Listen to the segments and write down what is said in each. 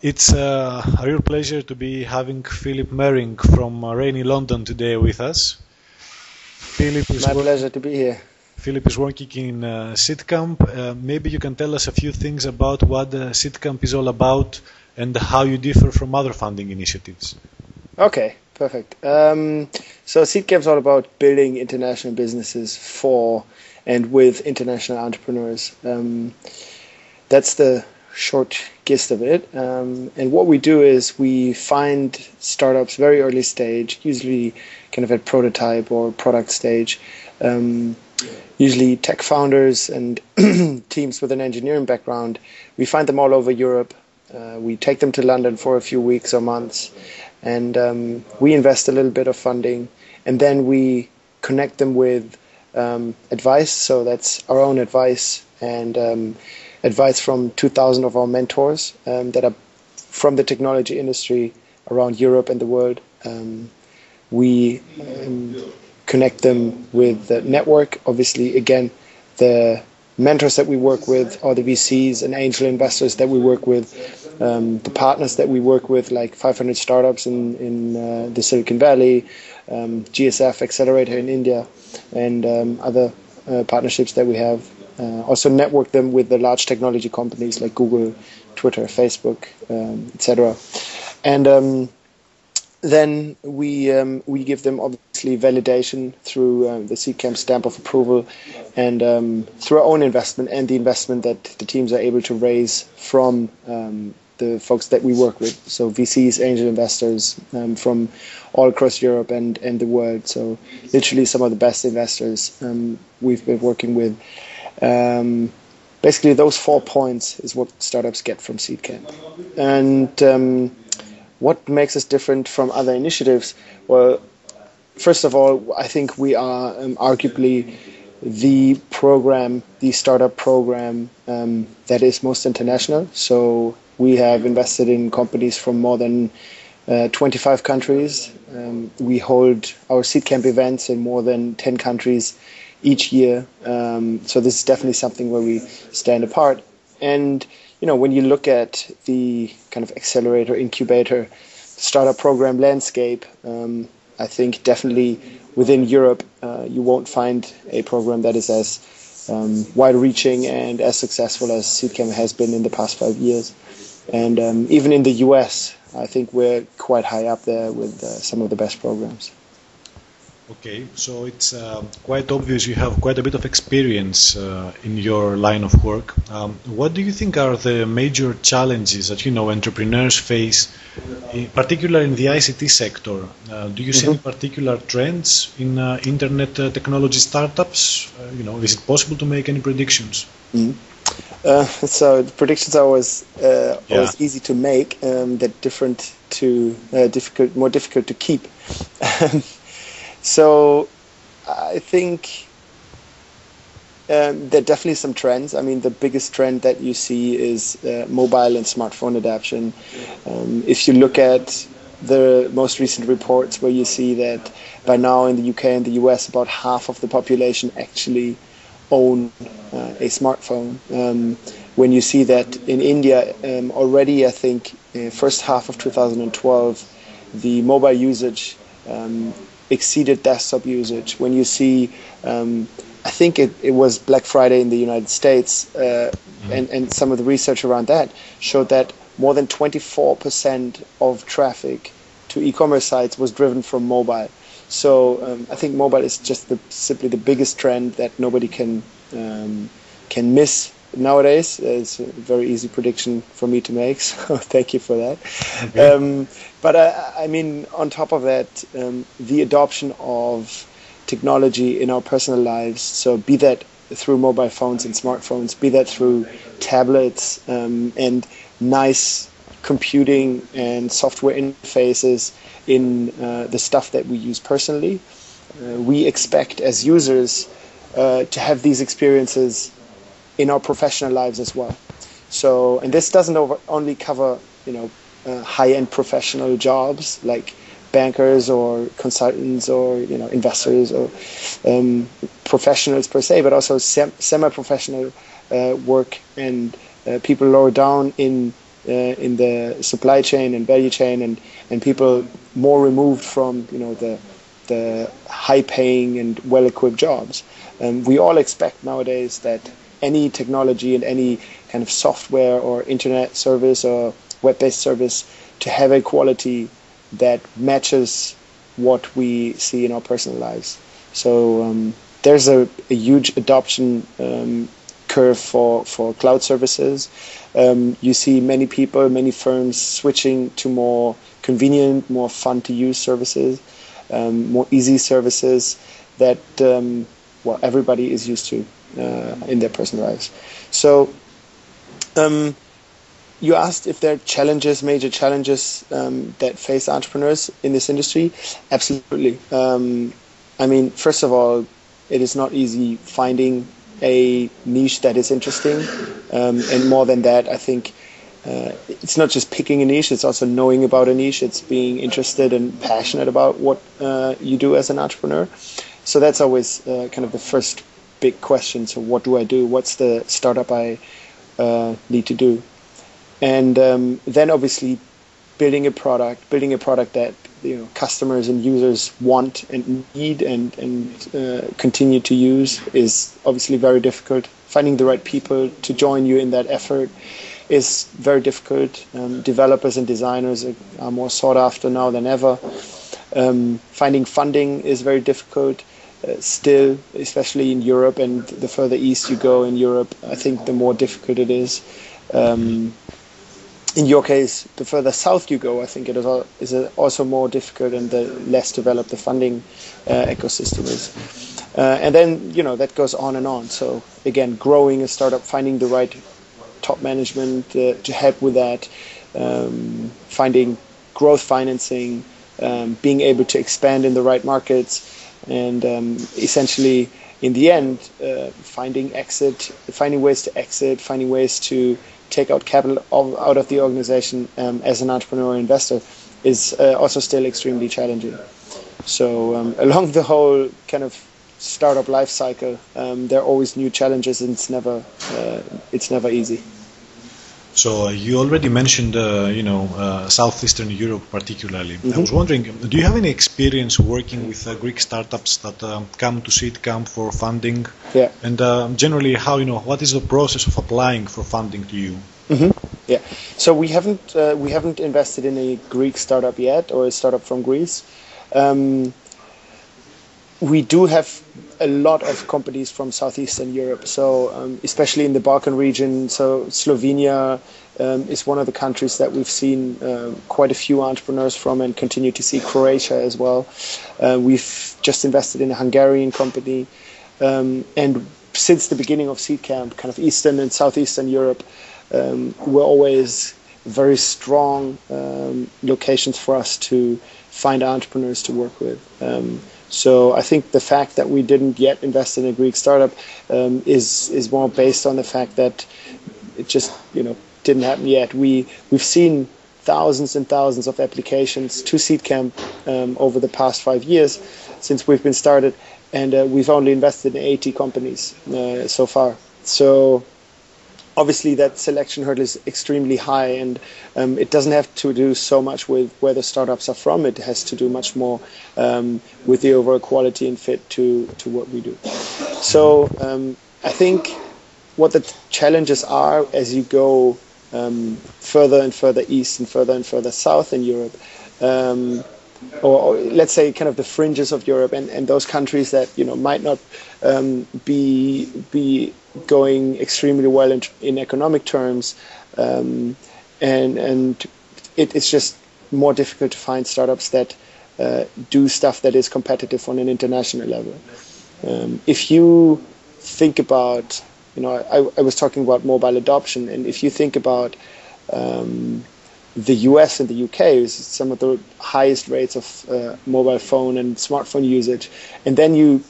It's a real pleasure to be having Philip Moehring from rainy London today with us. Philip is, My pleasure to be here. Philip is working in Seedcamp. Maybe you can tell us a few things about what Seedcamp is all about and how you differ from other funding initiatives. Okay, perfect. So Seedcamp is all about building international businesses for and with international entrepreneurs. That's the short gist of it. And what we do is we find startups very early stage, usually kind of at prototype or product stage, usually tech founders and teams with an engineering background. We find them all over Europe. We take them to London for a few weeks or months, and we invest a little bit of funding, and then we connect them with advice. So that's our own advice and advice from 2,000 of our mentors that are from the technology industry around Europe and the world. We connect them with the network. Obviously, again, the mentors that we work with are the VCs and angel investors that we work with, the partners that we work with, like 500 startups in the Silicon Valley, GSF Accelerator in India, and other partnerships that we have. Also network them with the large technology companies like Google, Twitter, Facebook, etc. And then we give them obviously validation through the Seedcamp stamp of approval, and through our own investment and the investment that the teams are able to raise from the folks that we work with. So VCs, angel investors from all across Europe and the world. So literally some of the best investors we've been working with. Basically, those 4 points is what startups get from Seedcamp. And what makes us different from other initiatives? Well, first of all, I think we are arguably the startup program that is most international. So we have invested in companies from more than 25 countries. We hold our Seedcamp events in more than 10 countries each year. So this is definitely something where we stand apart. And when you look at the kind of accelerator, incubator, startup program landscape, I think definitely within Europe you won't find a program that is as wide-reaching and as successful as Seedcamp has been in the past 5 years. And even in the US, I think we're quite high up there with some of the best programs. Okay, so it's quite obvious you have quite a bit of experience in your line of work. What do you think are the major challenges that entrepreneurs face, particularly in the ICT sector? Do you see any particular trends in internet technology startups? Is it possible to make any predictions? So the predictions are always easy to make, more difficult to keep. So I think there are definitely some trends. I mean, the biggest trend that you see is mobile and smartphone adoption. If you look at the most recent reports, where you see that by now in the UK and the US, about half of the population actually own a smartphone. When you see that in India already, I think first half of 2012, the mobile usage exceeded desktop usage. When you see, I think it was Black Friday in the United States, and some of the research around that showed that more than 24% of traffic to e-commerce sites was driven from mobile. So I think mobile is just simply the biggest trend that nobody can miss nowadays. It's a very easy prediction for me to make, so thank you for that. Okay. But I mean, on top of that, the adoption of technology in our personal lives, so be that through mobile phones and smartphones, be that through tablets and nice computing and software interfaces in the stuff that we use personally. We expect as users to have these experiences in our professional lives as well. So, and this doesn't only cover, high-end professional jobs like bankers or consultants or, investors or professionals per se, but also semi-professional work and people lower down in in the supply chain and value chain, and people more removed from the high-paying and well-equipped jobs. We all expect nowadays that any technology and any kind of software or internet service or web-based service to have a quality that matches what we see in our personal lives. So there's a huge adoption curve for cloud services. You see many people, many firms switching to more convenient, more fun to use services, more easy services that everybody is used to in their personal lives. So you asked if there are challenges, major challenges that face entrepreneurs in this industry. Absolutely. I mean, first of all, it is not easy finding a niche that is interesting, and more than that, I think it's not just picking a niche, it's also knowing about a niche. It's being interested and passionate about what you do as an entrepreneur. So that's always kind of the first big question. So what do I do? What's the startup I need to do? And then obviously building a product that customers and users want and need and continue to use is obviously very difficult. Finding the right people to join you in that effort is very difficult. Developers and designers are more sought after now than ever. Finding funding is very difficult still, especially in Europe, and the further east you go in Europe, I think the more difficult it is. In your case, the further south you go, I think it is also more difficult, and the less developed the funding ecosystem is. And then, that goes on and on. So again, growing a startup, finding the right top management to help with that, finding growth financing, being able to expand in the right markets, and essentially, in the end, finding ways to exit, finding ways to take out capital out of the organization as an entrepreneur or investor is also still extremely challenging. So along the whole kind of startup life cycle, there are always new challenges, and it's never easy. So you already mentioned, southeastern Europe particularly. Mm-hmm. I was wondering, do you have any experience working with Greek startups that come to Seedcamp for funding? Yeah. And generally, what is the process of applying for funding to you? Mm-hmm. Yeah. So we haven't invested in a Greek startup yet, or a startup from Greece. We do have a lot of companies from southeastern Europe, so especially in the Balkan region. So Slovenia is one of the countries that we've seen quite a few entrepreneurs from, and continue to see Croatia as well. We've just invested in a Hungarian company, and since the beginning of Seedcamp, kind of Eastern and Southeastern Europe were always very strong locations for us to find entrepreneurs to work with. So I think the fact that we didn't yet invest in a Greek startup is more based on the fact that it just didn't happen yet. We've seen thousands and thousands of applications to Seedcamp over the past 5 years since we've been started, and we've only invested in 80 companies so far. So obviously that selection hurdle is extremely high, and it doesn't have to do so much with where the startups are from. It has to do much more with the overall quality and fit to what we do. So I think what the challenges are as you go further and further east and further south in Europe, or let's say kind of the fringes of Europe, and those countries that might not be going extremely well in economic terms, and it's just more difficult to find startups that do stuff that is competitive on an international level. If you think about, I was talking about mobile adoption, and if you think about the US and the UK is some of the highest rates of mobile phone and smartphone usage, and then you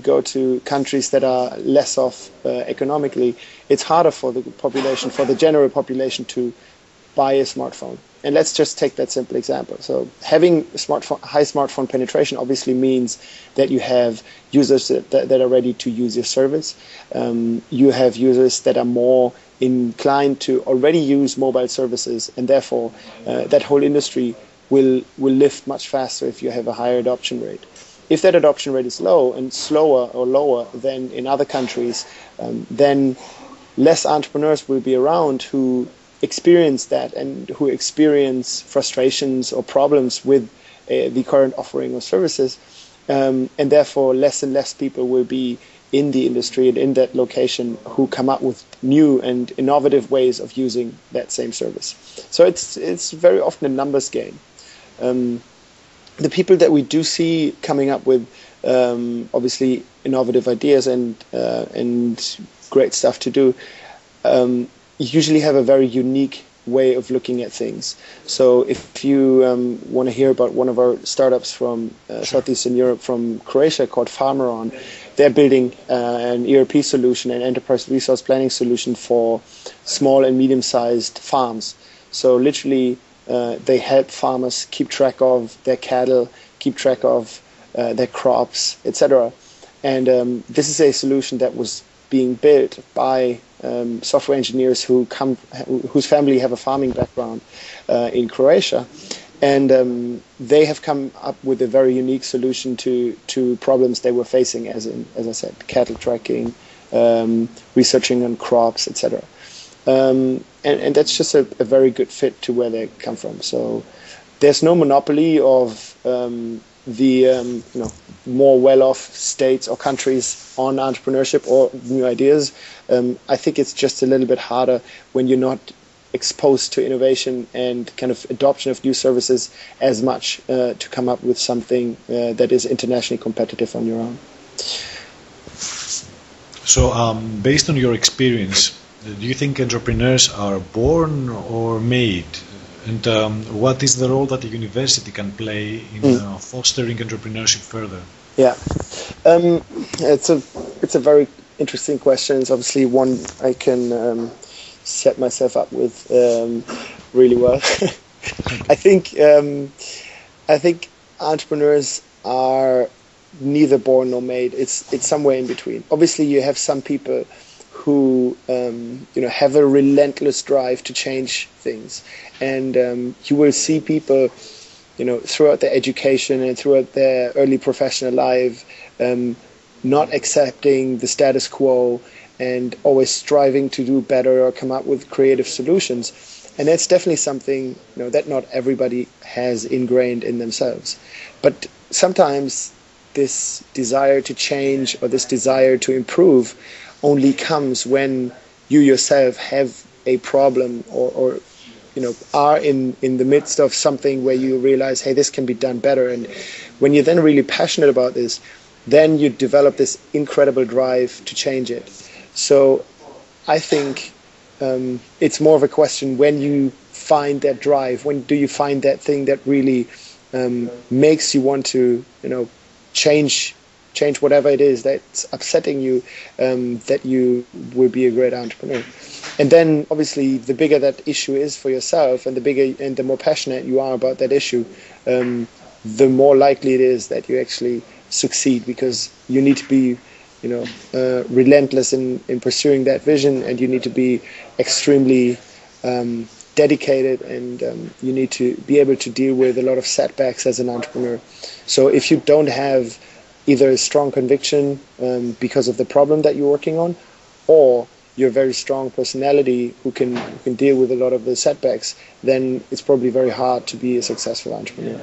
go to countries that are less off economically. It's harder for the general population to buy a smartphone. And let's just take that simple example. So having high smartphone penetration obviously means that you have users that are ready to use your service. You have users that are more inclined to already use mobile services, and therefore that whole industry will lift much faster if you have a higher adoption rate. If that adoption rate is low and slower or lower than in other countries, then less entrepreneurs will be around who experience that and who experience frustrations or problems with the current offering of services, and therefore less and less people will be in the industry and in that location who come up with new and innovative ways of using that same service. So it's very often a numbers game. The people that we do see coming up with obviously innovative ideas and great stuff to do usually have a very unique way of looking at things. So if you want to hear about one of our startups from southeastern Europe, from Croatia, called Farmeron, they're building an ERP solution, an enterprise resource planning solution for small and medium-sized farms. So literally they help farmers keep track of their cattle, keep track of their crops, etc. And this is a solution that was being built by software engineers whose family have a farming background in Croatia, and they have come up with a very unique solution to problems they were facing, as I said, cattle tracking, researching on crops, etc. And that's just a very good fit to where they come from. So there's no monopoly of the more well-off states or countries on entrepreneurship or new ideas. I think it's just a little bit harder when you're not exposed to innovation and kind of adoption of new services as much to come up with something that is internationally competitive on your own. So based on your experience, do you think entrepreneurs are born or made? And what is the role that the university can play in fostering entrepreneurship further? Yeah, it's a very interesting question. It's obviously one I can set myself up with really well. I think entrepreneurs are neither born nor made. It's somewhere in between. Obviously, you have some people who have a relentless drive to change things, and you will see people throughout their education and throughout their early professional life not accepting the status quo and always striving to do better or come up with creative solutions. And that's definitely something that not everybody has ingrained in themselves. But sometimes this desire to change or this desire to improve only comes when you yourself have a problem or are in the midst of something where you realize, hey, this can be done better. And when you're then really passionate about this, then you develop this incredible drive to change it. So I think it's more of a question, when you find that drive, when do you find that thing that really makes you want to change whatever it is that's upsetting you, that you will be a great entrepreneur. And then obviously the bigger that issue is for yourself, and the more passionate you are about that issue, the more likely it is that you actually succeed, because you need to be relentless in pursuing that vision, and you need to be extremely dedicated, and you need to be able to deal with a lot of setbacks as an entrepreneur. So if you don't have either a strong conviction because of the problem that you're working on, or you're a very strong personality who can deal with a lot of the setbacks, then it's probably very hard to be a successful entrepreneur.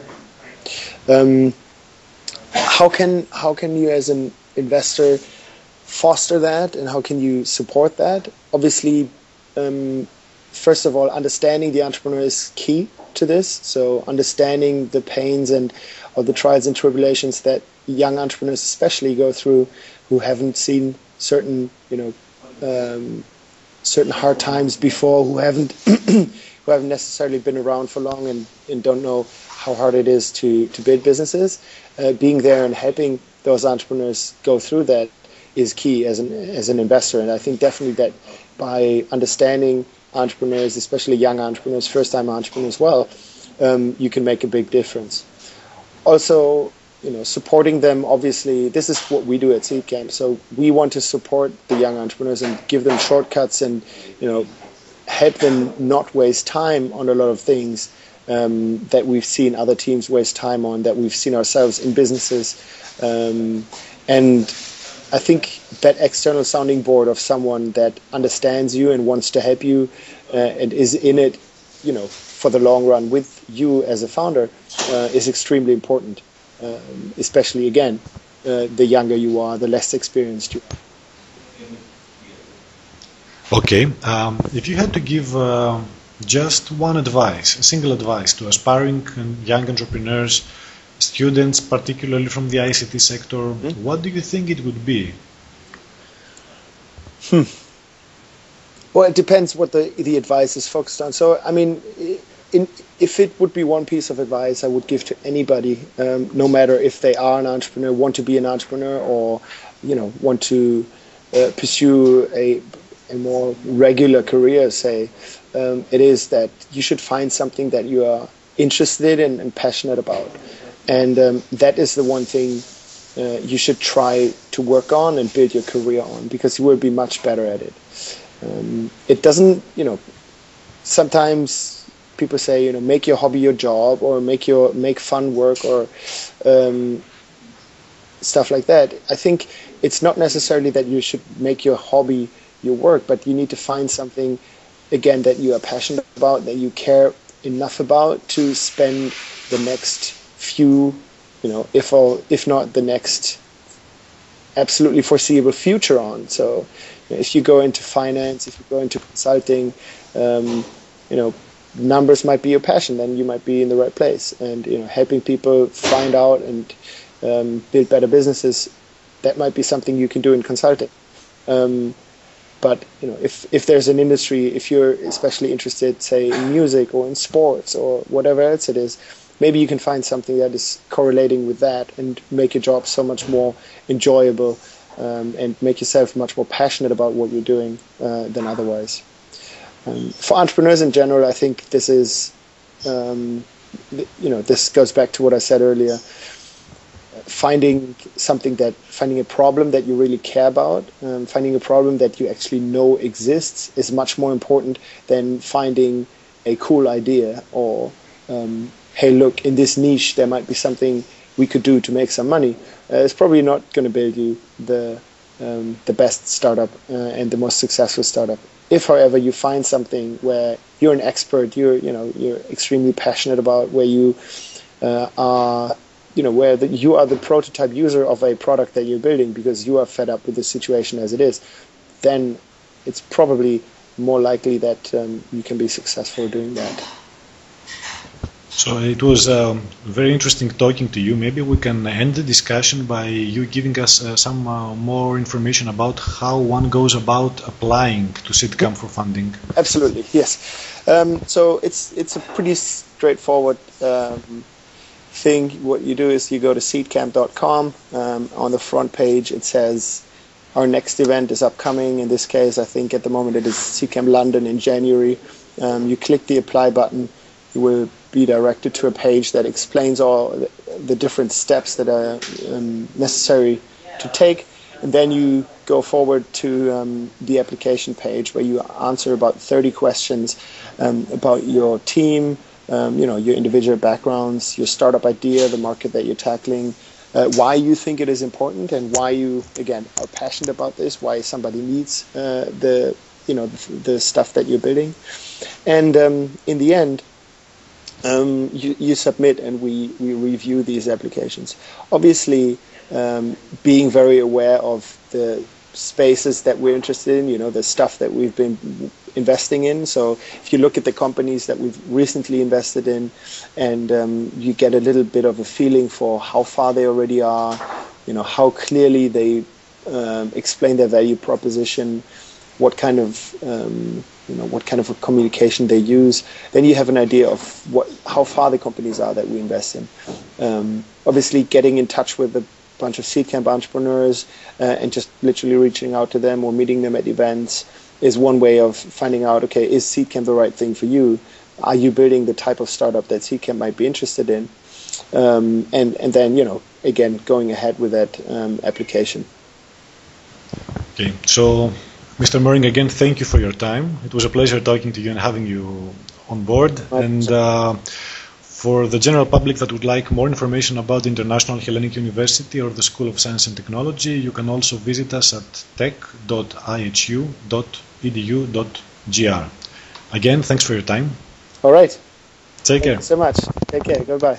How can you as an investor foster that, and how can you support that? Obviously, first of all, understanding the entrepreneur is key to this. So understanding the pains or the trials and tribulations that young entrepreneurs especially go through, who haven't seen certain hard times before, who haven't necessarily been around for long and don't know how hard it is to build businesses. Being there and helping those entrepreneurs go through that is key as an investor. And I think definitely that by understanding entrepreneurs, especially young entrepreneurs, first-time entrepreneurs, well, you can make a big difference. Also, supporting them, obviously, this is what we do at Seedcamp. So we want to support the young entrepreneurs and give them shortcuts and, help them not waste time on a lot of things that we've seen other teams waste time on, that we've seen ourselves in businesses. And I think that external sounding board of someone that understands you and wants to help you and is in it, for the long run with you as a founder is extremely important. Especially, again, the younger you are, the less experienced you are. Okay, if you had to give just one advice, a single advice to aspiring young entrepreneurs, students, particularly from the ICT sector, what do you think it would be? Well, it depends what the advice is focused on. So, I mean, if it would be one piece of advice I would give to anybody, no matter if they are an entrepreneur, want to be an entrepreneur, or want to pursue a more regular career, say, it is that you should find something that you are interested in and passionate about, and that is the one thing you should try to work on and build your career on, because you will be much better at it. It doesn't, sometimes people say, make your hobby your job, or make fun work, or stuff like that. I think it's not necessarily that you should make your hobby your work, but you need to find something, again, that you are passionate about, that you care enough about to spend the next few, if not the next absolutely foreseeable future on. So if you go into finance, if you go into consulting, numbers might be your passion, then you might be in the right place. And helping people find out and build better businesses, that might be something you can do in consulting. But if there's an industry, if you're especially interested, say, in music or in sports or whatever else it is, maybe you can find something that is correlating with that and make your job so much more enjoyable, and make yourself much more passionate about what you're doing than otherwise. For entrepreneurs in general, I think this is, this goes back to what I said earlier. Finding a problem that you really care about, finding a problem that you actually know exists is much more important than finding a cool idea or, hey, look, in this niche there might be something we could do to make some money. It's probably not going to build you the best startup and the most successful startup. If, however, you find something where you're an expert, you're extremely passionate about, where you are, where you are the prototype user of a product that you're building because you are fed up with the situation as it is, then it's probably more likely that you can be successful doing that. So it was very interesting talking to you. Maybe we can end the discussion by you giving us some more information about how one goes about applying to Seedcamp for funding. Absolutely, yes. So it's a pretty straightforward thing. What you do is you go to seedcamp.com. On the front page it says our next event is upcoming. In this case, I think at the moment it is Seedcamp London in January. You click the apply button. You will be directed to a page that explains all the different steps that are necessary to take, and then you go forward to the application page where you answer about 30 questions about your team, your individual backgrounds, your startup idea, the market that you're tackling, why you think it is important, and why you, again, are passionate about this, why somebody needs the stuff that you're building. And in the end, you submit, and we review these applications. Obviously, being very aware of the spaces that we're interested in, the stuff that we've been investing in. So if you look at the companies that we've recently invested in, and you get a little bit of a feeling for how far they already are, how clearly they explain their value proposition, what kind of a communication they use, then you have an idea of how far the companies are that we invest in. Obviously, getting in touch with a bunch of Seedcamp entrepreneurs and just literally reaching out to them or meeting them at events is one way of finding out, okay, is Seedcamp the right thing for you? Are you building the type of startup that Seedcamp might be interested in? And then, again, going ahead with that application. Okay, so Mr. Moehring, again, thank you for your time. It was a pleasure talking to you and having you on board. And for the general public that would like more information about the International Hellenic University or the School of Science and Technology, you can also visit us at tech.ihu.edu.gr. Again, thanks for your time. All right. Take care. Thank you so much. Take care. Goodbye.